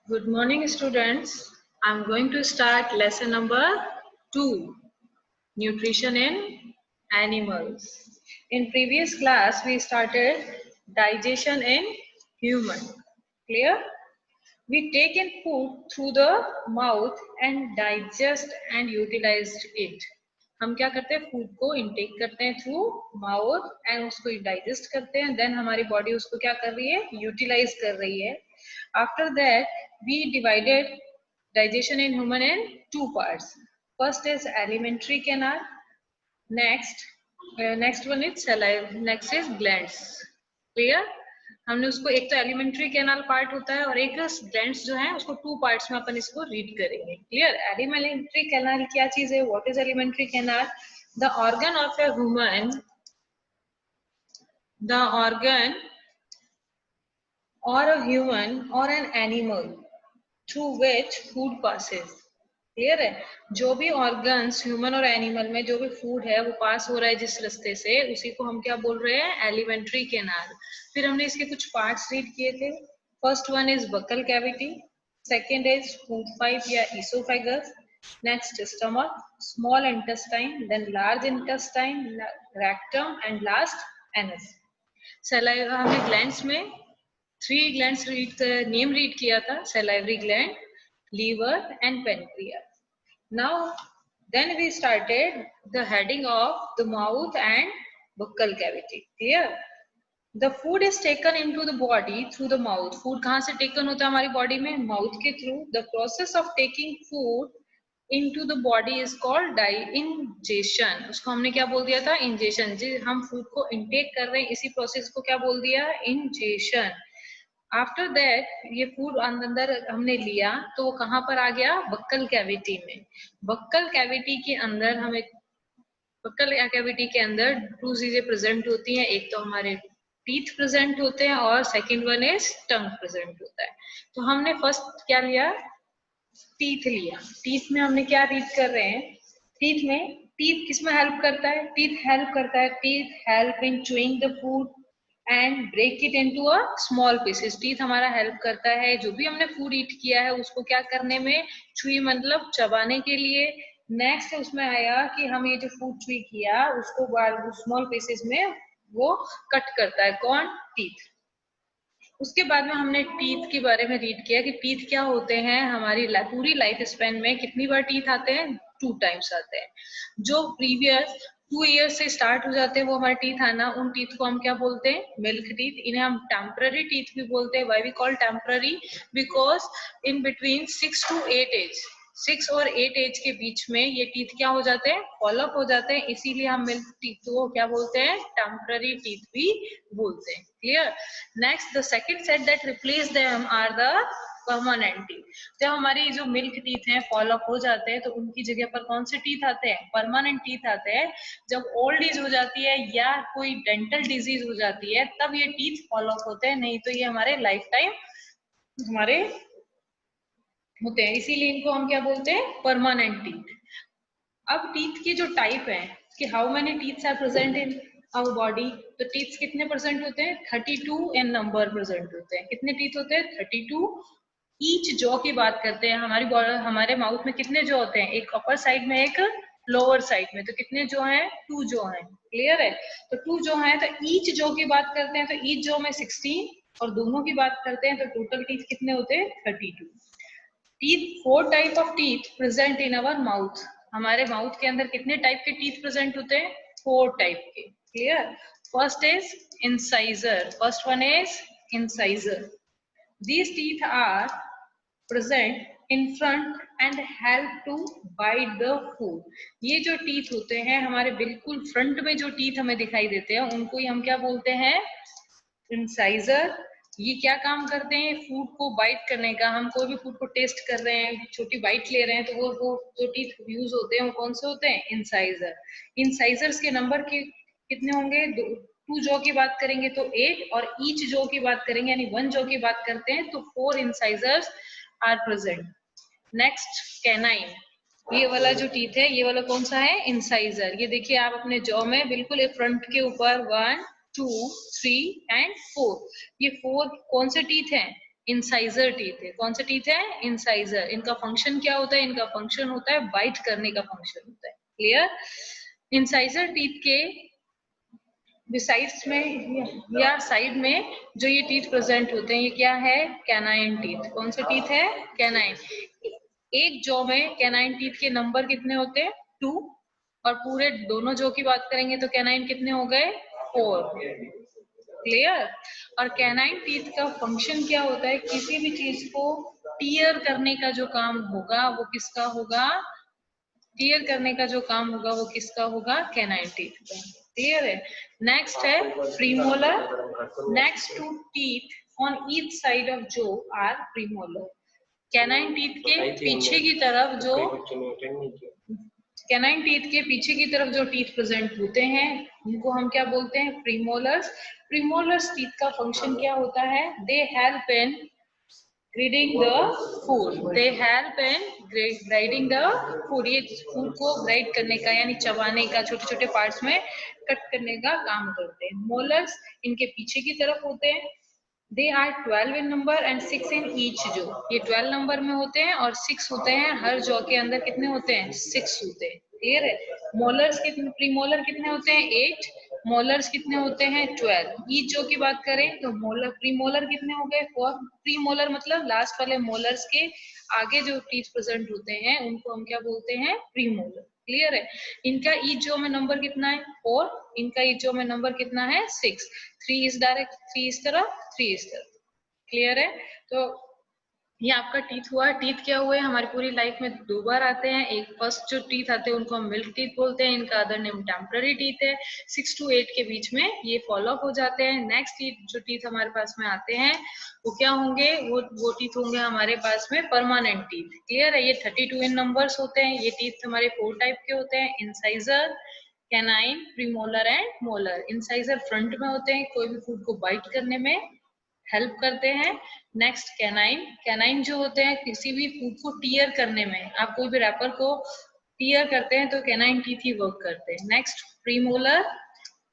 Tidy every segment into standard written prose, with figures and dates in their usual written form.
Good morning, students. I'm going to start lesson number 2, Nutrition in Animals. In previous class, we started digestion in human. Clear? We take in food through the mouth and digest and utilize it. हम क्या करते हैं, food को intake करते हैं through mouth and उसको digest करते हैं, देन हमारी बॉडी उसको क्या कर रही है, यूटिलाइज कर रही है. After that we divided digestion in human in two parts. First is alimentary canal. Next one is saliva. Next is glands. Clear? हमने उसको एक तो एलिमेंट्री कैनाल पार्ट होता है और एक ग्लैंड्स जो है उसको टू पार्ट्स में अपन इसको रीड करेंगे. क्लियर? एलिमेंट्री कैनाल क्या चीज है? What is alimentary canal? The organ of a human, the organ or a human or an animal through which food passes. Clear है? जो भी ऑर्गन्स ह्यूमन और एनिमल में जो भी फूड है वो पास हो रहा है जिस रास्ते से, उसी को हम क्या बोल रहे हैं? Alimentary canal. फिर हमने इसके कुछ पार्ट्स रीड किए थे. First one is buccal cavity, second is food pipe या oesophagus, next stomach, small intestine, then large intestine, rectum and last anus. Saliva हमने ग्लैंड्स में 3 ग्लैंड्स नेम रीड किया था, salivary gland, liver and pancreas. Now then we started the heading of the mouth and buccal cavity. Clear? The food is taken into the body through the mouth. Food कहाँ से taken होता है हमारी body में? Mouth के through. The process of taking food into the body is called ingestion. उसको हमने क्या बोल दिया था? Ingestion. जी हम food को intake कर रहे हैं, इसी process को क्या बोल दिया? Ingestion. आफ्टर दैट ये फूड अंदर हमने लिया तो वो कहाँ पर आ गया? बक्कल कैविटी में. बक्कल कैविटी के अंदर हमें, बक्कल कैविटी के अंदर 2 चीजें प्रेजेंट होती हैं. एक तो हमारे टीथ प्रेजेंट होते हैं और second one is tongue present होता है. तो हमने फर्स्ट क्या लिया? टीथ लिया. टीथ में हमने क्या रीड कर रहे हैं? टीथ किसमें हेल्प करता है? टीथ हेल्प करता है. Teeth help in chewing the food and break it into a small pieces. Teeth हमारा हेल्प करता है जो भी हमने फूड ईट किया है उसको क्या करने में? चुई मतलब चबाने के लिए. नेक्स्ट उसमें आया कि हम ये जो फूड चुई किया उसको स्मॉल पीसेस में वो कट करता है. कौन? टीथ. उसके बाद में हमने टीथ के बारे में रीड किया कि टीथ क्या होते हैं. हमारी पूरी लाइफ स्पेन में कितनी बार टीथ आते हैं? 2 टाइम्स आते हैं. जो प्रीवियस 2 ईयर्स से स्टार्ट हो जाते हैं वो हमारे टीथ आना, उन टीथ को हम क्या बोलते हैं? Milk teeth. इन्हें हम टेम्पररी टीथ भी बोलते हैं. Why we call temporary? Because in between 6 to 8 age, 6 और 8 एज के बीच में ये टीथ क्या हो जाते हैं? फॉलोअप हो जाते हैं. इसीलिए हम मिल्क टीथ को क्या बोलते हैं? टेम्पररी टीथ भी बोलते हैं. Clear? Next the second set that replace them are the permanent teeth. जब हमारी जो मिल्क टीथ हैं फॉलोअप हो जाते हैं तो उनकी जगह पर कौन से टीथ आते हैं? परमानेंट टीथ आते हैं. जब ओल्ड एज हो जाती है या कोई डेंटल डिजीज हो जाती है तब ये टीथ फॉलोअप होते हैं, नहीं तो ये हमारे लाइफ टाइम हमारे होते हैं. इसीलिए इनको हम क्या बोलते हैं? Permanent teeth. अब टीथ के जो टाइप है कि how many teeths are present in our body, तो टीथ्स कितने परसेंट होते हैं? 32 इन नंबर प्रेजेंट होते हैं. कितने टीथ होते हैं? 32. ईच जॉ की बात करते हैं. हमारे माउथ में कितने जॉ होते हैं? एक अपर साइड में, एक लोअर साइड में. तो कितने जॉ हैं? 2 जॉ हैं. क्लियर है? तो 2 जॉ हैं. तो ईच जॉ की बात करते हैं तो ईच जॉ में 16 और दोनों की बात करते हैं तो टोटल टीथ कितने होते हैं? 32. Teeth, 4 type of teeth present in our mouth. हमारे माउथ के अंदर कितने टाइप के टीथ प्रेजेंट होते हैं? 4 टाइप के. Clear? First is incisor. First one is incisor. These teeth are present in front and help to bite the food. ये जो टीथ होते हैं हमारे बिल्कुल फ्रंट में, जो टीथ हमें दिखाई देते हैं उनको ही हम क्या बोलते हैं? इंसाइजर. ये क्या काम करते हैं? फूड को बाइट करने का. हम कोई भी फूड को टेस्ट कर रहे हैं, छोटी बाइट ले रहे हैं, तो वो जो टीथ यूज होते हैं वो कौन से होते हैं? इंसाइजर. इंसाइजर्स के नंबर कितने होंगे? 2 जॉ की बात करेंगे तो 8 और ईच जॉ की बात करेंगे यानी 1 जॉ की बात करते हैं तो 4 incisors are present. Next canine. ये वाला जो टीथ है ये वाला कौन सा है? इंसाइजर. ये देखिए आप अपने जॉ में बिल्कुल फ्रंट के ऊपर 1 2 3 एंड 4. ये 4 कौन से टीथ हैं? इंसाइजर टीथ है। कौन सा टीथ है? इंसाइजर। इनका फंक्शन क्या होता है? इनका फंक्शन होता है बाइट करने का फंक्शन होता है। क्लियर? इंसाइजर टीथ के बिसाइड्स में या साइड में जो ये टीथ प्रेजेंट होते हैं, ये क्या है? Canine teeth. कौन सा टीथ है? कैनाइन। एक जॉ में कैनाइन टीथ के नंबर कितने होते हैं? 2। और पूरे दोनों जॉ की बात करेंगे तो कैनाइन कितने हो गए? 4। क्लियर? और कैनाइन टीथ का फंक्शन क्या होता है? किसी भी चीज को टीयर करने का जो काम होगा वो किसका होगा? टीयर करने का जो काम होगा वो किसका होगा? कैनाइन टीथ का। क्लियर है? नेक्स्ट है premolar. Next two teeth on each side of जो आर प्रीमोलर। कैनाइन टीथ के पीछे की तरफ जो कैनाइन टीथ के पीछे की तरफ जो टीथ प्रेजेंट होते हैं उनको हम क्या बोलते हैं? प्रीमोलर्स। प्रीमोलर्स टीथ का फंक्शन क्या होता है? They help in grading the food. They help in grinding the food. ये फूड को ग्राइड करने का यानी चबाने का, छोटे छोटे पार्ट्स में कट करने का काम करते हैं। मोलर्स इनके पीछे की तरफ होते हैं। They are 12 in number and 6 in each jaw. ये 12 नंबर में होते हैं और 6 होते हैं हर जॉ के अंदर। कितने होते हैं? 6 होते हैं। क्लियर है? मोलर्स कितने, प्रीमोलर कितने होते हैं? 8। मोलर्स कितने होते हैं? 12। ईच जॉ की बात करें तो मोलर प्रीमोलर कितने हो गए? 4। प्रीमोलर मतलब लास्ट वाले मोलर्स के आगे जो टीथ प्रेजेंट होते हैं उनको हम क्या बोलते हैं? प्रीमोलर। क्लियर है? इनका ईच जॉ में नंबर कितना है? 4। इनका ईच जॉ में नंबर कितना है? 6। 3 इस डायरेक्ट, 3 इस तरफ, 3 इस तरफ। क्लियर है? तो ये आपका टीथ हुआ। टीथ क्या हुए? हमारी पूरी लाइफ में 2 बार आते हैं। एक फर्स्ट जो टीथ आते हैं उनको हम मिल्क टीथ बोलते हैं। इनका अदर नेम टेम्पररी टीथ है। 6 to 8 के बीच में ये फॉलो अप हो जाते हैं। नेक्स्ट टीथ जो टीथ हमारे पास में आते हैं वो क्या होंगे? वो टीथ होंगे हमारे पास में परमानेंट टीथ। क्लियर है? ये 32 इन नंबर्स होते हैं। ये टीथ हमारे 4 टाइप के होते हैं, incisor, canine, premolar and molar. Incisor front में होते हैं, कोई भी फूड को बाइट करने में हेल्प करते हैं। Next canine. कैनाइन जो होते हैं किसी भी फूड को टीयर करने में, आप कोई भी रैपर को टीयर करते हैं तो कैनाइन टीथ ही वर्क करते हैं। Next premolar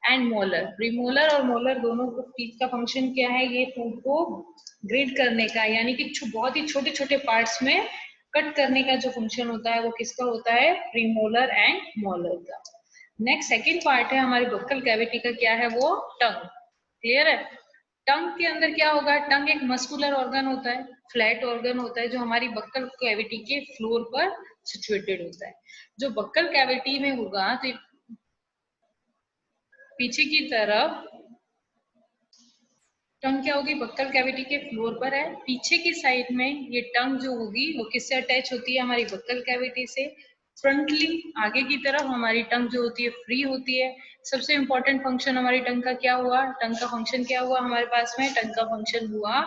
and molar. Premolar और मोलर दोनों को टीथ का फंक्शन क्या है? ये फूड को ग्रेड करने का यानी कि बहुत ही छोटे छोटे पार्ट्स में कट करने का जो फंक्शन होता है वो किसका होता है? प्रीमोलर एंड मोलर का। नेक्स्ट सेकेंड पार्ट है हमारी बक्कल कैविटी का, क्या है वो? टंग। क्लियर है? टंग के अंदर क्या होगा? टंग एक मस्कुलर ऑर्गन होता है, फ्लैट ऑर्गन होता है जो हमारी बक्कल कैविटी के फ्लोर पर सिचुएटेड होता है। जो बक्कल कैविटी में होगा तो पीछे की तरफ टंग क्या होगी? बक्कल कैविटी के फ्लोर पर है। पीछे की साइड में ये टंग जो होगी वो किससे अटैच होती है? हमारी बक्कल कैविटी से। फ्रंटली आगे की तरफ हमारी टंग जो होती है फ्री होती है। सबसे इंपॉर्टेंट फंक्शन हमारी टंग का क्या हुआ? टंग का फंक्शन क्या हुआ हमारे पास में? टंग का फंक्शन हुआ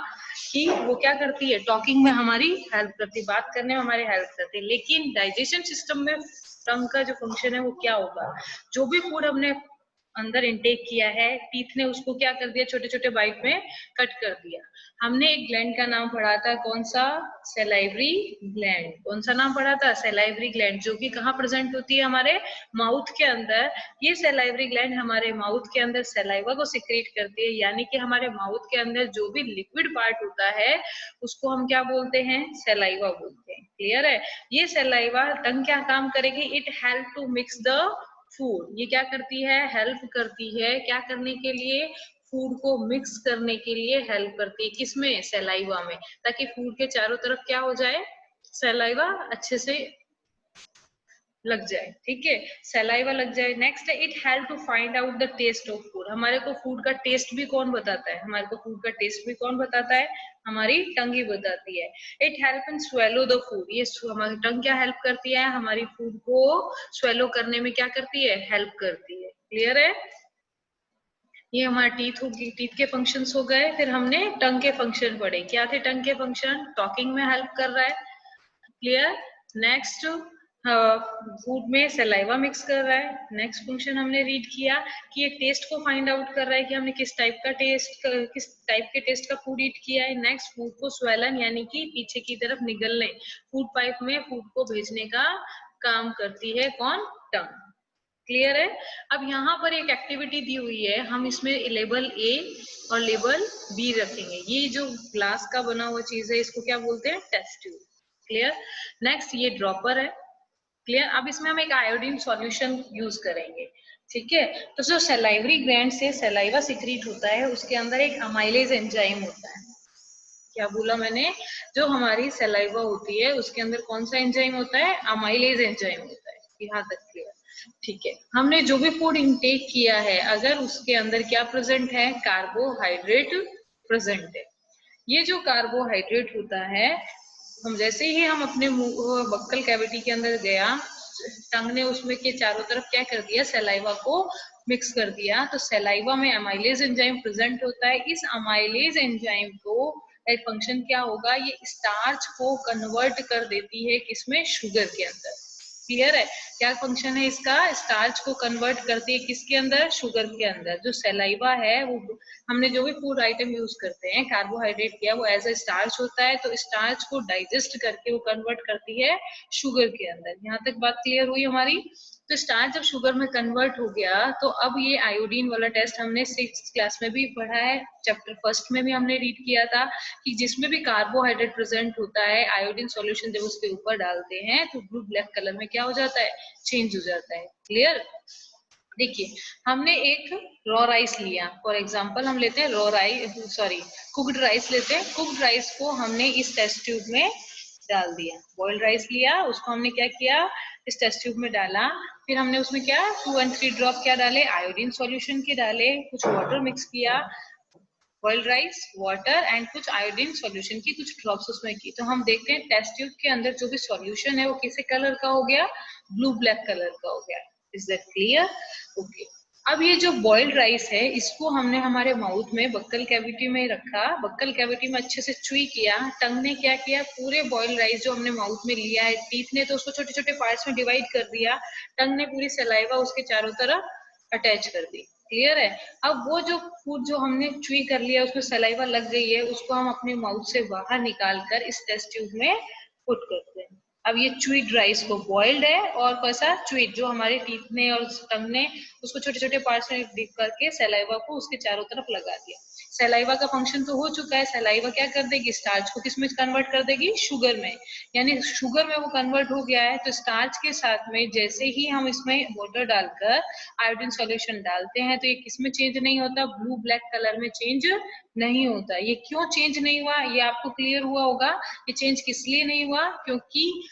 कि वो क्या करती है? टॉकिंग में हमारी हेल्प करती है, बात करने में हमारी हेल्प करती है। लेकिन डाइजेशन सिस्टम में टंग का जो फंक्शन है वो क्या होगा? जो भी फूड हमने अंदर इनटेक किया है, टीथ ने उसको क्या कर दिया? छोटे छोटे बाइट में कट कर दिया। हमने एक ग्लैंड का नाम पढ़ा था, कौन सा? Salivary gland. कौन सा नाम पढ़ा था? सैलाइवरी ग्लैंड, जो कि कहाँ प्रेजेंट होती है? हमारे माउथ के अंदर। ये सैलाइवरी ग्लैंड हमारे माउथ के अंदर सैलाइवा को सिक्रेट करती है, यानी कि हमारे माउथ के अंदर जो भी लिक्विड पार्ट होता है उसको हम क्या बोलते हैं? सैलाइवा बोलते हैं। क्लियर है? ये सैलाइवा टंग क्या काम करेगी? It help to mix the food. ये क्या करती है? हेल्प करती है क्या करने के लिए? फूड को मिक्स करने के लिए हेल्प करती है। किसमें? सैलाइवा में, ताकि फूड के चारों तरफ क्या हो जाए? सैलाइवा अच्छे से लग जाए। ठीक है? सैलाइवा लग जाए। नेक्स्ट है it help to find out the taste of food. हमारे को फूड का टेस्ट भी कौन बताता है? हमारे को फूड का टेस्ट भी कौन बताता है? हमारी टंग ही बताती है। It help in swallow the food. ये हमारी टंग क्या हेल्प करती है? हमारी फूड को स्वेलो करने में क्या करती है? हेल्प करती है। क्लियर है? ये हमारे टीथ होगी, टीथ के फंक्शंस हो गए। फिर हमने टंग के फंक्शन पढ़े। क्या थे टंग के फंक्शन? टॉकिंग में हेल्प कर रहा है। क्लियर? नेक्स्ट फूड में सलाइवा मिक्स कर रहा है। नेक्स्ट फंक्शन हमने रीड किया कि ये टेस्ट को फाइंड आउट कर रहा है कि हमने किस टाइप के टेस्ट का फूड ईट किया है। नेक्स्ट फूड को स्वेलन यानी कि पीछे की तरफ निगलने, फूड पाइप में फूड को भेजने का काम करती है कौन? टंग। क्लियर है? अब यहाँ पर एक एक्टिविटी दी हुई है, हम इसमें लेबल ए और लेबल बी रखेंगे। ये जो ग्लास का बना हुआ चीज है इसको क्या बोलते हैं? Test tube. क्लियर? नेक्स्ट ये ड्रॉपर है। क्लियर? अब इसमें हम एक आयोडीन सॉल्यूशन यूज करेंगे। ठीक है, तो जो सलाइवरी ग्लैंड से सलाइवा सिक्रीट होता है उसके अंदर एक अमाइलेज एंजाइम होता है। क्या बोला मैंने? जो हमारी सलाइवा होती है उसके अंदर कौन सा एंजाइम होता है? अमाइलेज एंजाइम होता है। यहाँ तक क्लियर? ठीक है, हमने जो भी फूड इंटेक किया है अगर उसके अंदर क्या प्रेजेंट है? कार्बोहाइड्रेट प्रेजेंट है। ये जो कार्बोहाइड्रेट होता है, हम जैसे ही हम अपने मुंह बक्कल कैविटी के अंदर गया, टंग ने उसमें के चारों तरफ क्या कर दिया? सलाइवा को मिक्स कर दिया, तो सलाइवा में अमाइलेज एंजाइम प्रेजेंट होता है। इस अमाइलेज एंजाइम को एक फंक्शन क्या होगा? ये स्टार्च को कन्वर्ट कर देती है किसमें? शुगर के अंदर। क्लियर है? क्या फंक्शन है इसका? स्टार्च को कन्वर्ट करती है किसके अंदर? शुगर के अंदर। जो सलाइवा है वो हमने जो भी फूड आइटम यूज करते हैं कार्बोहाइड्रेट किया वो एज ए स्टार्च होता है, तो स्टार्च को डाइजेस्ट करके वो कन्वर्ट करती है शुगर के अंदर। यहाँ तक बात क्लियर हुई हमारी? तो स्टार्च जब शुगर में कन्वर्ट हो गया तो अब ये आयोडीन वाला टेस्ट हमने 6th क्लास में भी पढ़ा है, चैप्टर 1 में भी हमने रीड किया था कि जिसमें भी कार्बोहाइड्रेट प्रेजेंट होता है आयोडीन सॉल्यूशन जब उसके ऊपर डालते हैं तो ब्लू ब्लैक कलर में क्या हो जाता है? चेंज हो जाता है। क्लियर? देखिए, हमने एक रॉ राइस लिया, फॉर एग्जांपल हम लेते हैं raw rice, sorry cooked rice लेते हैं। कुक्ड राइस को हमने इस टेस्ट ट्यूब में डाल दिया। बॉइल्ड राइस लिया, उसको हमने क्या किया? इस टेस्ट ट्यूब में डाला। फिर हमने उसमें क्या 2 और 3 ड्रॉप क्या डाले? आयोडीन सॉल्यूशन के डाले। कुछ वाटर मिक्स किया, बॉइल्ड राइस, वाटर एंड कुछ आयोडीन सॉल्यूशन की कुछ ड्रॉप्स उसमें की। तो हम देखते हैं टेस्ट ट्यूब के अंदर जो भी सॉल्यूशन है वो किस कलर का हो गया? ब्लू ब्लैक कलर का हो गया। Is that clear? ओके। अब ये जो बॉइल्ड राइस है इसको हमने हमारे माउथ में बक्कल कैविटी में रखा, बक्कल कैविटी में अच्छे से च्युई किया। टंग ने क्या किया? पूरे बॉइल्ड राइस जो हमने माउथ में लिया है, टीथ ने तो उसको छोटे छोटे पार्ट्स में डिवाइड कर दिया, टंग ने पूरी सलाइवा उसके चारों तरफ अटैच कर दी। क्लियर है? अब वो जो फूड जो हमने च्युई कर लिया उसमें सलाइवा लग गई है उसको हम अपने माउथ से बाहर निकाल कर इस टेस्ट ट्यूब में पुट करते हैं। अब ये च्युइड राइस को बॉइल्ड है और कैसा च्युइड जो हमारे टीथ ने और टंग ने उसको छोटे छोटे पार्ट्स में डिप करके सलाइवा को उसके चारों तरफ लगा दिया। सलाइवा का फंक्शन तो हो चुका है, सलाइवा क्या कर देगी? स्टार्च को किस में कन्वर्ट कर देगी? शुगर में। यानी शुगर में वो कन्वर्ट हो गया है, तो स्टार्च के साथ में जैसे ही हम इसमें वाटर डालकर आयोडीन सॉल्यूशन डालते हैं तो ये किसमें चेंज नहीं होता? ब्लू ब्लैक कलर में चेंज नहीं होता। ये क्यों चेंज नहीं हुआ ये आपको क्लियर हुआ होगा। ये चेंज किस लिए नहीं हुआ? क्योंकि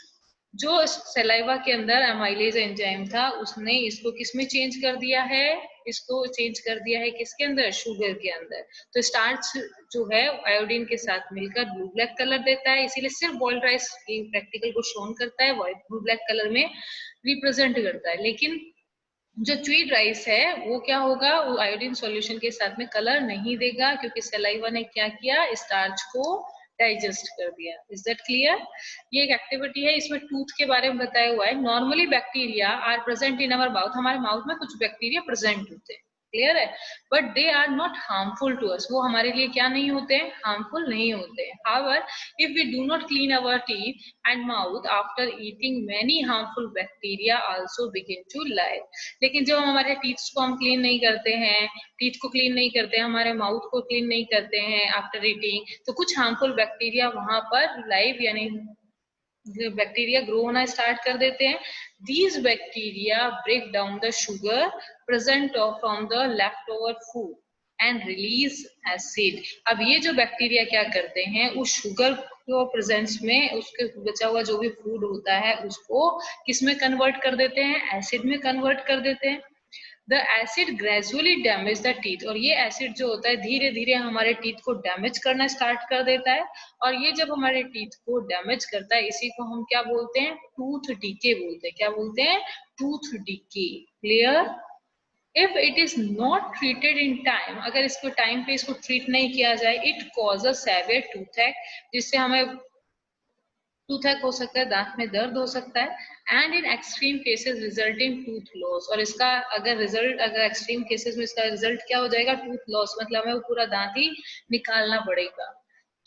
जो सलाइवा के अंदर अमाइलेज एंजाइम था उसने इसको किसमें चेंज कर दिया है? इसको चेंज कर दिया है किसके अंदर? शुगर के अंदर। तो स्टार्च जो है आयोडीन के साथ मिलकर ब्लू ब्लैक कलर देता है, इसीलिए सिर्फ बॉइल्ड राइस की प्रैक्टिकल को शोन करता है, व्हाइट ब्लू ब्लैक कलर में रिप्रेजेंट करता है। लेकिन जो च्युइड राइस है वो क्या होगा? वो आयोडीन सॉल्यूशन के साथ में कलर नहीं देगा क्योंकि सलाइवा ने क्या किया? स्टार्च को डाइजेस्ट कर दिया। Is that clear? ये एक एक्टिविटी है, इसमें टूथ के बारे में बताया हुआ है। Normally bacteria are present in our mouth, हमारे माउथ में कुछ बैक्टीरिया प्रेजेंट होते हैं। क्लियर है? But they are not harmful to us, वो हमारे लिए क्या नहीं होते हैं? हार्मफुल नहीं होते हैं। However if we do not clean our teeth and mouth after eating many harmful bacteria also begin to live. लेकिन जब हम हमारे टीथ को हम क्लीन नहीं करते हैं, टीथ को क्लीन नहीं करते हैं, हमारे माउथ को क्लीन नहीं करते हैं आफ्टर ईटिंग, तो कुछ हार्मफुल बैक्टीरिया वहां पर लाइव यानी बैक्टीरिया ग्रो होना स्टार्ट कर देते हैं। These bacteria break down the sugar present from the left over food and release acid. अब ये जो बैक्टीरिया क्या करते हैं? उस शुगर को प्रेजेंस में उसके बचा हुआ जो भी फूड होता है उसको किस में कन्वर्ट कर देते हैं? एसिड में कन्वर्ट कर देते हैं। The acid gradually damage the teeth, और ये एसिड जो होता है धीरे धीरे हमारे टीथ को डैमेज करना स्टार्ट कर देता है। और ये जब हमारे टीथ को डैमेज करता है इसी को हम क्या बोलते हैं? टूथ डीके बोलते हैं। क्या बोलते हैं? Tooth decay. Clear? If it is not treated in time, अगर इसको टाइम पे इसको ट्रीट नहीं किया जाए, इट कॉजेस सेवियर टूथएक, जिससे हमें टूथएक हो सकता है, दांत में दर्द हो सकता है। And in extreme cases resulting tooth loss, और इसका अगर एक्सट्रीम केसेस में इसका रिजल्ट क्या हो जाएगा? टूथ लॉस, मतलब हमें वो पूरा दांत ही निकालना पड़ेगा।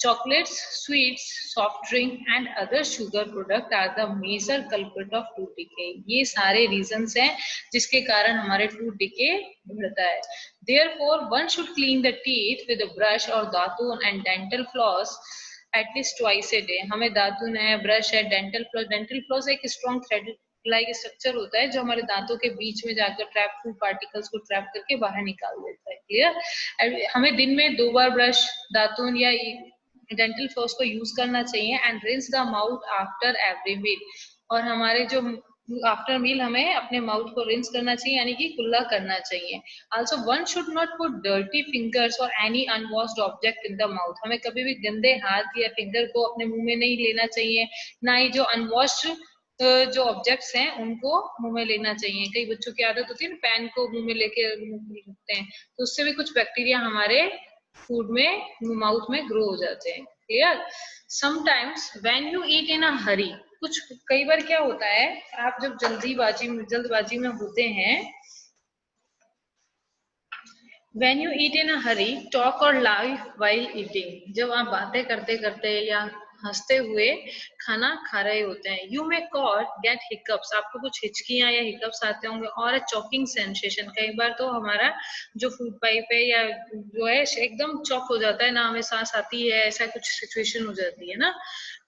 Chocolates, sweets, soft drink and other sugar product are the major culprit of tooth decay. ये सारे reasons हैं जिसके कारण हमारे tooth decay बढ़ता है. Therefore, one should clean the teeth with a brush or दातून and dental floss at least twice a day. हमें दातून है, brush है, dental floss एक strong thread लाइक स्ट्रक्चर होता है जो हमारे दांतों के बीच में जाकर ट्रैप फूड पार्टिकल्स को ट्रैप करके बाहर निकाल देता है. क्लियर? हमें दिन में 2 बार ब्रश, दातून या डेंटल फ्लॉस को यूज करना चाहिए and rinse the mouth after every meal. और हमारे जो आफ्टर मील हमें अपने माउथ को रिंस करना चाहिए यानी कि कुल्ला करना चाहिए. Also one should not put dirty fingers और any unwashed object in the mouth. हमें कभी भी गंदे हाथ या फिंगर को अपने मुंह में नहीं लेना चाहिए, ना ही जो अनवॉश्ड जो ऑब्जेक्ट्स हैं उनको मुंह में लेना चाहिए. कई बच्चों की आदत होती है ना पेन को मुंह में लेके रखते हैं, तो उससे भी कुछ बैक्टीरिया हमारे फूड में माउथ में ग्रो हो जाते हैं. Clear? Sometimes when you eat in a hurry, कुछ कई बार क्या होता है आप जब जल्दबाजी में होते हैं, When you eat in a hurry, talk or laugh while eating. जब आप बातें करते करते या हंसते हुए खाना खा रहे होते हैं, you may get hiccups. आपको कुछ हिचकियां या हिकअप्स आते होंगे और a choking sensation. कई बार तो हमारा जो फूड पाइप है या जो है एकदम चॉक हो जाता है, ना हमें सांस आती है, ऐसा कुछ सिचुएशन हो जाती है ना.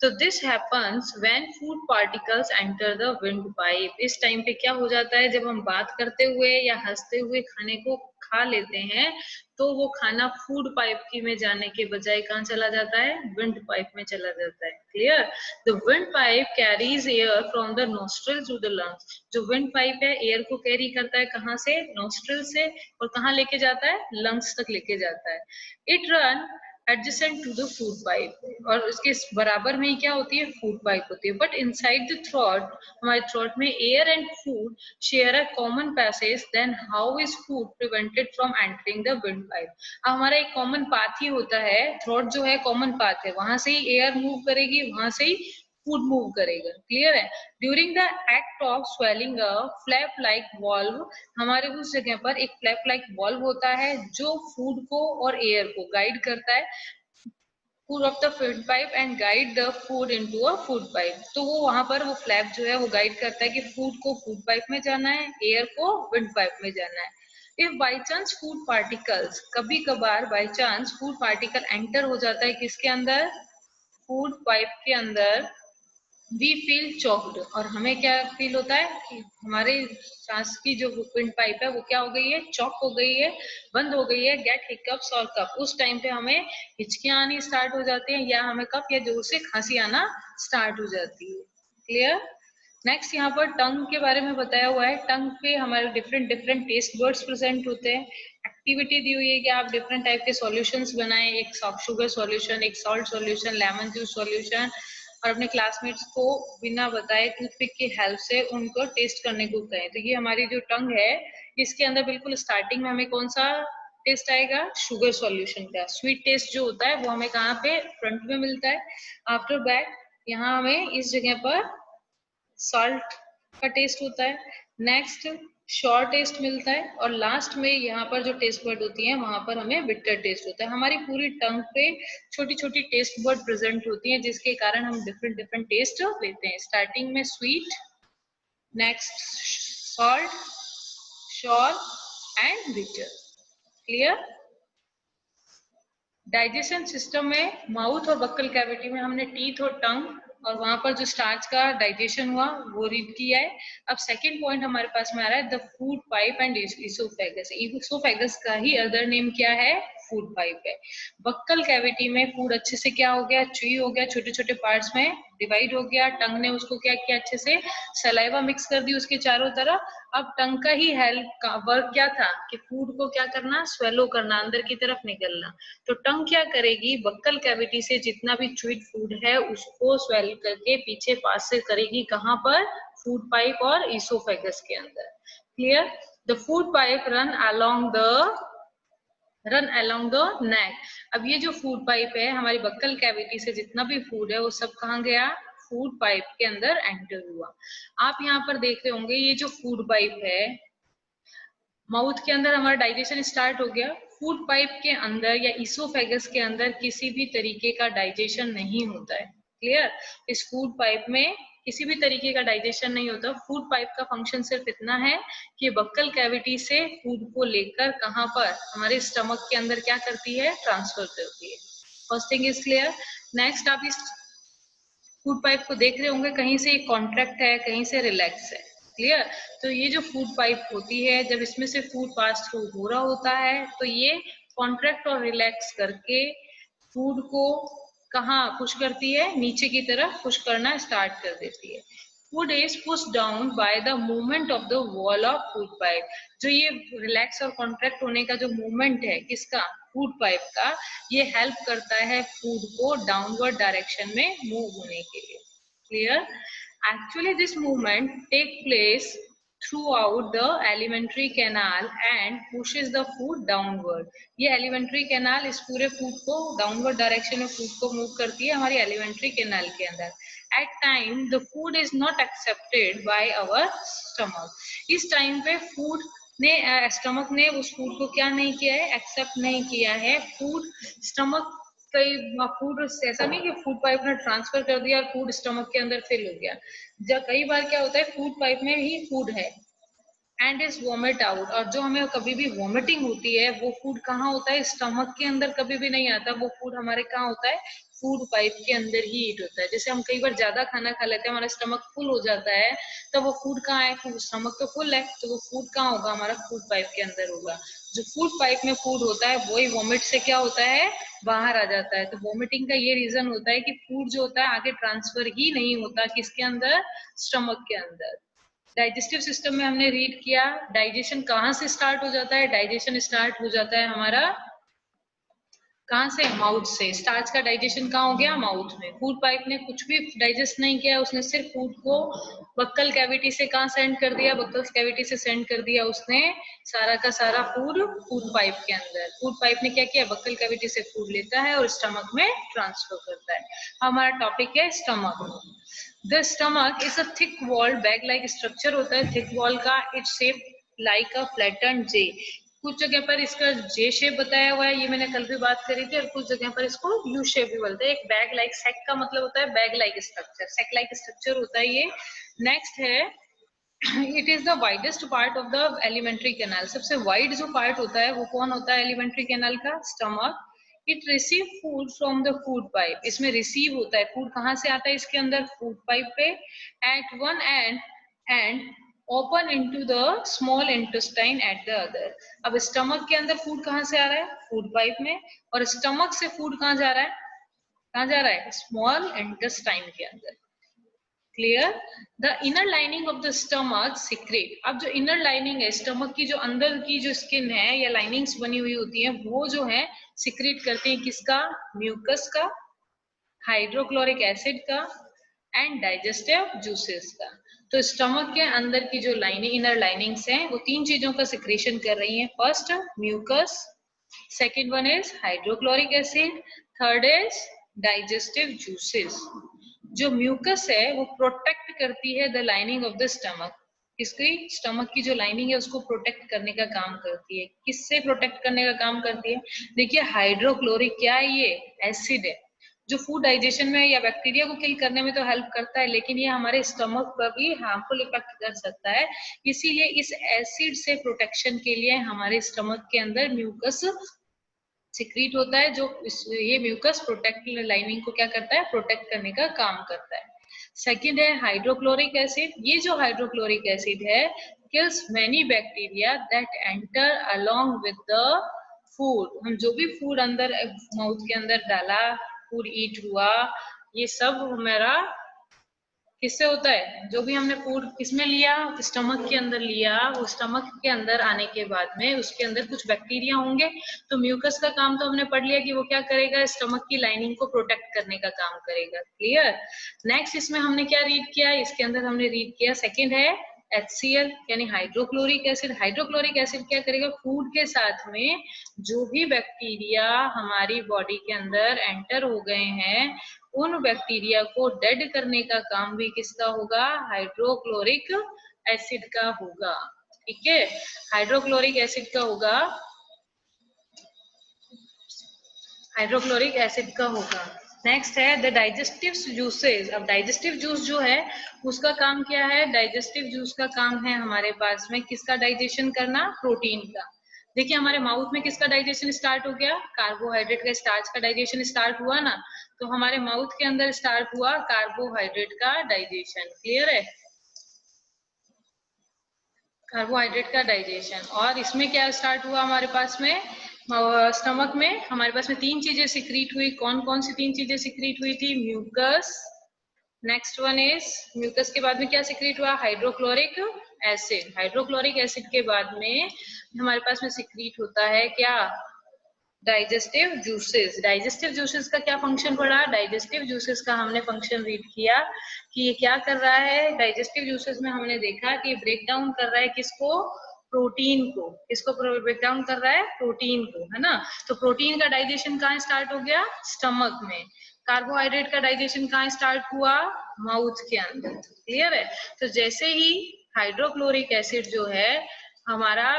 तो this happens when food particles enter the wind pipe. इस टाइम पे क्या हो जाता है, जब हम बात करते हुए या हंसते हुए खाने को खा लेते हैं तो वो खाना फूड पाइप की में जाने के बजाय कहाँ चला जाता है, विंड पाइप में चला जाता है. Clear? The wind pipe carries air from the nostril to the lungs. जो विंड पाइप है एयर को कैरी करता है कहाँ से, नोस्ट्रिल से, और कहाँ लेके जाता है, लंग्स तक लेके जाता है. It run adjacent to the food pipe, और उसके बराबर में ही क्या होती है, फूड पाइप होती है. बट इनसाइड द थ्रोट, हमारे थ्रोट में air and food share a common passage. Then how is food prevented from entering the wind pipe. हमारा एक कॉमन पाथ ही होता है, थ्रोट जो है कॉमन पाथ है, वहां से ही एयर मूव करेगी, वहां से ही फूड मूव करेगा. क्लियर है? During the act of swelling a flap like valve, हमारे उस जगह पर एक फ्लैप लाइक वॉल्व होता है जो फूड को और एयर को गाइड करता है, food of the food pipe and guide the food into a food pipe. तो वो वहां पर वो फ्लैप जो है वो गाइड करता है कि फूड को फूड पाइप में जाना है, एयर को विंड पाइप में जाना है. If by chance food particles, कभी कभार by chance food particle enter हो जाता है किसके अंदर, फूड पाइप के अंदर, वी फील चॉक्ड. और हमें क्या फील होता है कि हमारे सांस की जो विंड पाइप है वो क्या हो गई है, चॉक हो गई है, बंद हो गई है. गेट हिकअप्स और कफ. उस टाइम पे हमें हिचकियां आनी स्टार्ट हो जाती है या हमें कफ या जोर से खांसी आना स्टार्ट हो जाती है. क्लियर? नेक्स्ट यहाँ पर टंग के बारे में बताया हुआ है. टंग पे हमारे different different taste buds present होते हैं. एक्टिविटी दी हुई है कि आप डिफरेंट टाइप के सॉल्यूशंस बनाएं, एक सॉफ्ट शुगर सॉल्यूशन, एक salt solution, lemon juice solution, और अपने क्लासमेट्स को बिना बताए टूथपिक की हेल्प से उनको टेस्ट करने को कहें. तो ये हमारी जो टंग है इसके अंदर बिल्कुल स्टार्टिंग में हमें कौन सा टेस्ट आएगा, शुगर सॉल्यूशन का. स्वीट टेस्ट जो होता है वो हमें कहाँ पे, फ्रंट में मिलता है. आफ्टर दैट यहाँ हमें इस जगह पर सॉल्ट का टेस्ट होता है. नेक्स्ट श्योर टेस्ट मिलता है, और लास्ट में यहाँ पर जो टेस्ट बर्ड होती है वहां पर हमें बिटर टेस्ट होता है. हमारी पूरी टंग पे छोटी छोटी टेस्ट बर्ड प्रेजेंट होती हैं जिसके कारण हम डिफरेंट डिफरेंट टेस्ट लेते हैं. स्टार्टिंग में sweet, next salt, sure and bitter. Clear? Digestion system में माउथ और बक्कल कैविटी में हमने टीथ और टंग और वहां पर जो स्टार्च का डाइजेशन हुआ वो रीड किया है. अब सेकंड पॉइंट हमारे पास में आ रहा है, the food pipe and oesophagus. Oesophagus का ही अदर नेम क्या है, फूड पाइप है. बक्कल कैविटी में फूड अच्छे से क्या हो गया, च्यूई हो गया, छोटे छोटे पार्ट्स में डिवाइड हो गया. टंग ने उसको क्या किया, अच्छे से सलाइवा मिक्स कर दी उसके चारों तरफ. अब टंग का ही हेल्प का वर्क क्या था कि फूड को क्या करना, स्वेलो करना, अंदर की तरफ निकलना. तो टंग क्या करेगी, बक्कल कैविटी से जितना भी च्यूइड फूड है उसको स्वेल करके पीछे पास से करेगी, कहाँ पर, फूड पाइप और इसोफेगस के अंदर. Clear? The food pipe run along the neck. अब ये जो फूड पाइप है हमारी बक्कल कैविटी से जितना भी फूड है वो सब कहाँ गया, फूड पाइप के अंदर एंटर हुआ. आप यहाँ पर देख रहे होंगे ये जो फूड पाइप है, माउथ के अंदर हमारा डाइजेशन स्टार्ट हो गया, फूड पाइप के अंदर या इसोफेगस के अंदर किसी भी तरीके का डाइजेशन नहीं होता है। क्लियर? इस फूड पाइप में किसी भी तरीके का डाइजेशन नहीं होता। फूड पाइप का फंक्शन सिर्फ इतना है कि बक्कल कैविटी से फूड को लेकर कहाँ पर, हमारे स्टमक के अंदर क्या करती है, ट्रांसफर करती है। First thing is clear. Next, आप इस फूड पाइप को देख रहे होंगे, कहीं से कॉन्ट्रैक्ट है, कहीं से रिलैक्स है। क्लियर? तो ये जो फूड पाइप होती है, जब इसमें से फूड पास थ्रू हो रहा होता है तो ये कॉन्ट्रैक्ट और रिलैक्स करके फूड को कहाँ पुश करती है, नीचे की तरफ पुश करना स्टार्ट कर देती है। Food is push down by the movement of the wall of food pipe. जो ये रिलैक्स और कॉन्ट्रैक्ट होने का जो मूवमेंट है किसका, फूड पाइप का, ये हेल्प करता है फूड को डाउनवर्ड डायरेक्शन में मूव होने के लिए। Clear? Actually this movement take place throughout the alimentary canal and pushes the food downward। ये alimentary canal इस पूरे फूड को डाउनवर्ड डायरेक्शन में फूड को मूव करती है हमारी alimentary canal के अंदर। At time the food is not accepted by our stomach। इस टाइम पे फूड ने स्टमक ने उस फूड को क्या नहीं किया है, एक्सेप्ट नहीं किया है। फूड स्टमक कई फूड ऐसा नहीं कि फूड पाइप ने ट्रांसफर कर दिया और फूड स्टमक के अंदर फिल हो गया। जब कई बार क्या होता है, फूड पाइप में ही फूड है एंड इज वॉमिट आउट, और जो हमें कभी भी वॉमिटिंग होती है वो फूड कहाँ होता है, स्टमक के अंदर कभी भी नहीं आता। वो फूड हमारे कहाँ होता है, फूड पाइप के अंदर ही ईट होता है। जैसे हम कई बार ज्यादा खाना खा लेते हैं, हमारा स्टमक फुल हो जाता है, तो वो फूड कहाँ है, स्टमक तो फुल है, तो वो फूड कहाँ होगा, हमारा फूड पाइप के अंदर होगा। जो फूड पाइप में फूड होता है वही वॉमिट से क्या होता है, बाहर आ जाता है। तो वॉमिटिंग का ये रीजन होता है कि फूड जो होता है आगे ट्रांसफर ही नहीं होता, किसके अंदर, स्टमक के अंदर। डाइजेस्टिव सिस्टम में हमने रीड किया, डाइजेशन कहाँ से स्टार्ट हो जाता है, डाइजेशन स्टार्ट हो जाता है हमारा कहाँ से, माउथ से। स्टार्च का डाइजेशन कहाँ हो गया, माउथ में। फूड पाइप ने कुछ भी डाइजेस्ट नहीं किया, उसने सिर्फ फूड को बक्कल कैविटी से कहाँ सेंड कर दिया, बक्कल कैविटी से सेंड कर दिया उसने सारा का सारा फूड फूड पाइप के अंदर। फूड पाइप ने क्या किया, बक्कल कैविटी से फूड लेता है और स्टमक में ट्रांसफर करता है। हमारा टॉपिक है stomach. The stomach is a thick walled bag like structure होता है थिक वॉल का। It's shape like a flattened J. कुछ जगह पर इसका जे शेप बताया हुआ है, ये मैंने कल भी बात करी थी, और कुछ जगह पर इसको यू शेप भी बोलते हैं। एक बैग लाइक, सेक का मतलब होता है bag like structure, sac like structure होता है ये। नेक्स्ट है, it is the widest part of the alimentary canal. सबसे वाइड जो पार्ट होता है वो कौन होता है एलिमेंट्री कैनाल का, stomach. It receive food from the food pipe. इसमें रिसीव होता है फूड, कहाँ से आता है इसके अंदर, फूड पाइप पे। At one end open into the small intestine at the other. अब स्टमक के अंदर फूड कहाँ से आ रहा है, फूड पाइप में, और स्टमक से फूड कहाँ जा रहा है, कहाँ जा रहा है, स्मॉल इंटेस्टाइन के अंदर। Clear? The inner lining of the stomach secrete. अब जो इनर लाइनिंग है स्टमक की, जो अंदर की जो स्किन है या लाइनिंग्स बनी हुई होती है, वो जो है सिक्रेट करती है किसका, म्यूकस का, हाइड्रोक्लोरिक एसिड का एंड डाइजेस्टिव जूसेस का। तो स्टमक के अंदर की जो लाइनिंग, इनर लाइनिंग्स हैं, वो तीन चीजों का सिक्रेशन कर रही हैं। First mucus, second one is hydrochloric acid, third is digestive juices. जो म्यूकस है वो प्रोटेक्ट करती है the lining of the stomach. इसकी स्टमक की जो लाइनिंग है उसको प्रोटेक्ट करने का काम करती है। किससे प्रोटेक्ट करने का काम करती है, देखिए हाइड्रोक्लोरिक क्या है, ये एसिड है जो फूड डाइजेशन में या बैक्टीरिया को किल करने में तो हेल्प करता है, लेकिन ये हमारे स्टमक पर भी हार्मफुल इफेक्ट कर सकता है। इसीलिए इस एसिड से प्रोटेक्शन के लिए हमारे स्टमक के अंदर म्यूकस सिक्रीट होता है, जो ये म्यूकस प्रोटेक्ट लाइनिंग को क्या करता है, प्रोटेक्ट करने का काम करता है। सेकेंड है हाइड्रोक्लोरिक एसिड। ये जो हाइड्रोक्लोरिक एसिड है kills many bacteria that enter along with the food. हम जो भी फूड अंदर माउथ के अंदर डाला, फूड ईट हुआ, ये सब हमारा किससे होता है, जो भी हमने फूड किसमें लिया, स्टमक के अंदर लिया, वो स्टमक के अंदर आने के बाद में उसके अंदर कुछ बैक्टीरिया होंगे। तो म्यूकस का काम तो हमने पढ़ लिया कि वो क्या करेगा, स्टमक की लाइनिंग को प्रोटेक्ट करने का काम करेगा। क्लियर? नेक्स्ट इसमें हमने क्या रीड किया, इसके अंदर हमने रीड किया सेकेंड है HCl यानी हाइड्रोक्लोरिक एसिड। हाइड्रोक्लोरिक एसिड क्या करेगा, फूड के साथ में जो भी बैक्टीरिया हमारी बॉडी के अंदर एंटर हो गए हैं उन बैक्टीरिया को डेड करने का काम भी किसका होगा, हाइड्रोक्लोरिक एसिड का होगा। ठीक है, हाइड्रोक्लोरिक एसिड का होगा। हाइड्रोक्लोरिक एसिड का होगा। नेक्स्ट है द डाइजेस्टिव जूसेस। अब डाइजेस्टिव जूस जो है उसका काम क्या है? डाइजेस्टिव जूस का काम है हमारे पास में किसका डाइजेशन करना? प्रोटीन का। देखिए हमारे माउथ में किसका डाइजेशन स्टार्ट हो गया? कार्बोहाइड्रेट का, स्टार्च का डाइजेशन स्टार्ट हुआ ना, तो हमारे माउथ के अंदर स्टार्ट हुआ कार्बोहाइड्रेट का डाइजेशन। क्लियर है? कार्बोहाइड्रेट का डाइजेशन। और इसमें क्या स्टार्ट हुआ हमारे पास में? स्टमक में हमारे पास में तीन चीजें सिक्रीट हुई। कौन कौन सी तीन चीजें सिक्रीट हुई थी? Mucus, next one is mucus के बाद में क्या सिक्रीट हुआ? Hydrochloric acid. हाइड्रोक्लोरिक एसिड के बाद में हमारे पास में सिक्रीट होता है क्या? Digestive juices. डाइजेस्टिव जूसेस का क्या फंक्शन पड़ा? डाइजेस्टिव जूसेस का हमने फंक्शन रीड किया कि ये क्या कर रहा है। डाइजेस्टिव जूसेस में हमने देखा कि ब्रेक डाउन कर रहा है किसको? प्रोटीन को। किसको ब्रेक डाउन कर रहा है? प्रोटीन को, है ना। तो प्रोटीन का डाइजेशन कहाँ स्टार्ट हो गया? स्टमक में। कार्बोहाइड्रेट का डाइजेशन कहाँ स्टार्ट हुआ? माउथ के अंदर। क्लियर है? तो जैसे ही हाइड्रोक्लोरिक एसिड जो है हमारा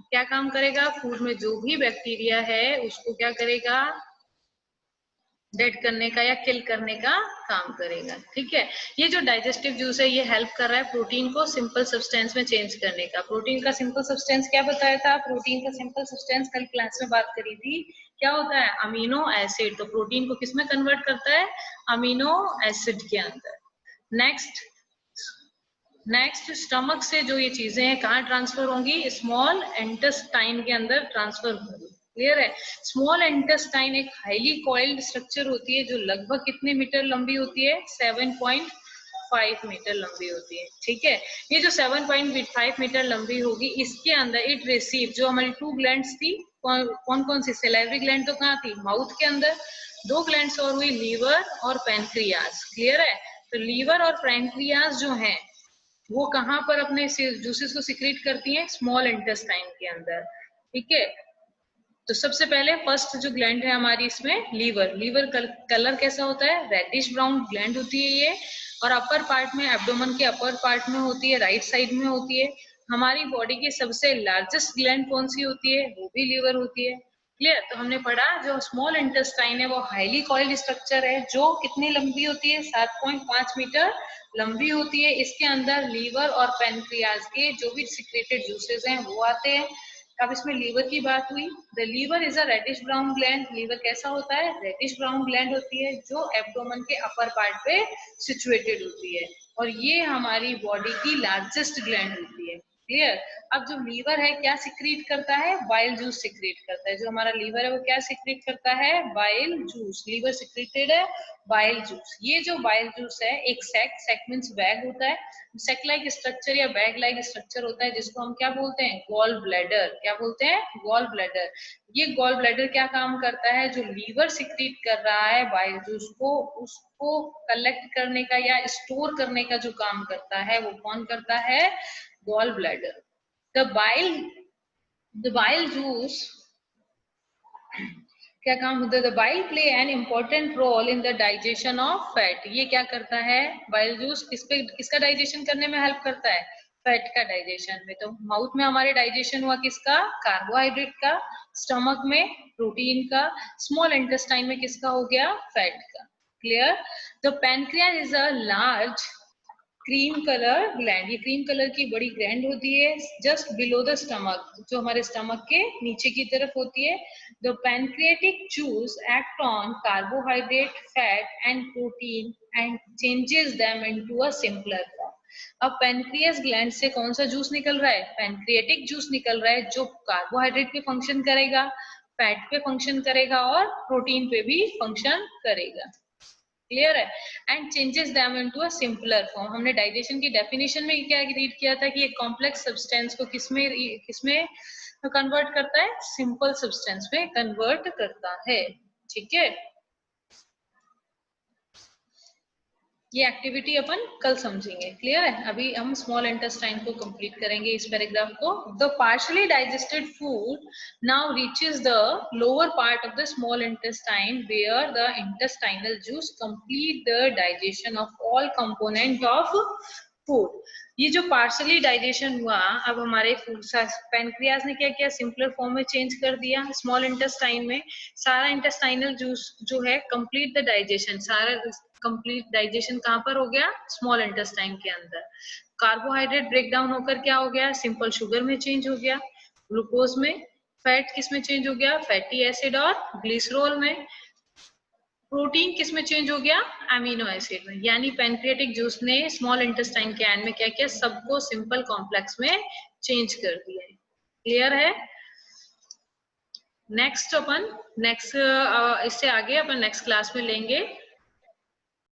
क्या काम करेगा? फूड में जो भी बैक्टीरिया है उसको क्या करेगा? डेड करने का या किल करने का काम करेगा। ठीक है। ये जो डाइजेस्टिव जूस है ये हेल्प कर रहा है प्रोटीन को सिंपल सब्सटेंस में चेंज करने का। प्रोटीन का सिंपल सब्सटेंस क्या बताया था? प्रोटीन का सिंपल सब्सटेंस कल क्लास में बात करी थी, क्या होता है? Amino acid. तो प्रोटीन को किसमें कन्वर्ट करता है? अमीनो एसिड के अंदर। नेक्स्ट स्टमक से जो ये चीजें हैं कहाँ ट्रांसफर होंगी? स्मॉल इंटेस्टाइन के अंदर ट्रांसफर होंगी। क्लियर है? स्मॉल इंटेस्टाइन एक हाईली कॉइल्ड स्ट्रक्चर होती है जो लगभग कितने मीटर लंबी होती है? 7.5 मीटर लंबी होती है। ठीक है। ये जो 7.5 मीटर लंबी होगी इसके अंदर इट रिसीव, जो हमारी टू ग्लैंड्स थी, कौन कौन सी? सैलिवरी ग्लैंड तो कहाँ थी? माउथ के अंदर। दो ग्लैंड्स और हुई, लीवर और पैनक्रियाज। क्लियर है? तो लीवर और पैनक्रियाज जो है वो कहाँ पर अपने जूसेस को सिक्रीट करती हैं? स्मॉल इंटेस्टाइन के अंदर। ठीक है। तो सबसे पहले फर्स्ट जो ग्लैंड है हमारी इसमें लीवर। लीवर कलर कैसा होता है? रेडिश ब्राउन ग्लैंड होती है ये। और अपर पार्ट में, एब्डोमेन के अपर पार्ट में होती है, राइट साइड में होती है। हमारी बॉडी की सबसे लार्जेस्ट ग्लैंड कौन सी होती है? वो भी लीवर होती है। क्लियर? तो हमने पढ़ा जो स्मॉल इंटेस्टाइन है वो हाईली कॉइल्ड स्ट्रक्चर है जो कितनी लंबी होती है? 7.5 मीटर लंबी होती है। इसके अंदर लीवर और पैनक्रियाज के जो भी सिक्रेटेड जूसेस हैं वो आते हैं। अब इसमें लीवर की बात हुई। The liver is a reddish brown gland. Liver कैसा होता है? रेडिश ब्राउन ग्लैंड होती है जो एब्डोमेन के अपर पार्ट पे सिचुएटेड होती है और ये हमारी बॉडी की लार्जेस्ट ग्लैंड होती है। क्लियर? अब जो लीवर है क्या सिक्रीट करता है? बाइल जूस सिक्रीट करता है। जो हमारा लीवर है वो क्या सिक्रीट करता है? Bile juice. लीवर सिक्रीटेड है बाइल जूस। ये जो बाइल जूस है एक सैक मीन्स बैग होता है, सेक लाइक स्ट्रक्चर या बैग लाइक स्ट्रक्चर होता है जिसको हम क्या बोलते हैं? Gall bladder. क्या बोलते हैं? Gall bladder. ये गॉल ब्लैडर क्या काम करता है? जो लीवर सिक्रीट कर रहा है बाइल जूस को उसको कलेक्ट करने का या स्टोर करने का जो काम करता है वो कौन करता है? Gall bladder. The bile juice क्या काम होता है? The bile play an important role in the digestion of fat. ये क्या करता है? बाइल जूस किसका डाइजेशन करने में हेल्प करता है? फैट का डाइजेशन में। तो माउथ में हमारे डाइजेशन हुआ किसका? कार्बोहाइड्रेट का। स्टमक में प्रोटीन का। स्मॉल इंटेस्टाइन में किसका हो गया? फैट का। Clear? The pancreas is a large cream colour gland. ये क्रीम कलर की बड़ी ग्लैंड होती है जस्ट बिलो द स्टमक, जो हमारे स्टमक के नीचे की तरफ होती है। The pancreatic juice act on carbohydrate, fat and protein and changes them into a simpler form. अब पैनक्रियास ग्लैंड से कौन सा जूस निकल रहा है? पैनक्रियाटिक जूस निकल रहा है जो कार्बोहाइड्रेट पे फंक्शन करेगा, फैट पे फंक्शन करेगा और प्रोटीन पे भी फंक्शन करेगा। क्लियर है? And changes them into a simpler form. हमने डाइजेशन की डेफिनेशन में क्या रीड किया था कि एक कॉम्प्लेक्स सब्सटेंस को किसमें कन्वर्ट करता है? सिंपल सब्सटेंस में कन्वर्ट करता है। ठीक है। ये एक्टिविटी अपन कल समझेंगे। क्लियर है? अभी हम स्मॉल इंटेस्टाइन को कंप्लीट करेंगे इस पैराग्राफ को। The partially digested food now reaches the lower part of the small intestine where the intestinal juice complete the digestion of all component of food. ये जो पार्शली डाइजेशन हुआ, अब हमारे pancreas ने क्या किया, सिंपलर फॉर्म में चेंज कर दिया स्मॉल इंटेस्टाइन में। सारा इंटेस्टाइनल जूस जो है कंप्लीट द डाइजेशन, सारा कंप्लीट डाइजेशन कहाँ पर हो गया, स्मॉल इंटेस्टाइन के अंदर। कार्बोहाइड्रेट ब्रेक डाउन होकर क्या हो गया, सिंपल शुगर में चेंज हो गया, ग्लूकोज में। फैट किस में चेंज हो गया, फैटी एसिड और ग्लिसरॉल में। प्रोटीन किस में चेंज हो गया, अमीनो एसिड में। यानी पैनक्रियाटिक जूस ने स्मॉल इंटेस्टाइन के एंड में क्या किया, सबको सिंपल कॉम्प्लेक्स में चेंज कर दिया है। क्लियर है? नेक्स्ट इससे आगे अपन नेक्स्ट क्लास में लेंगे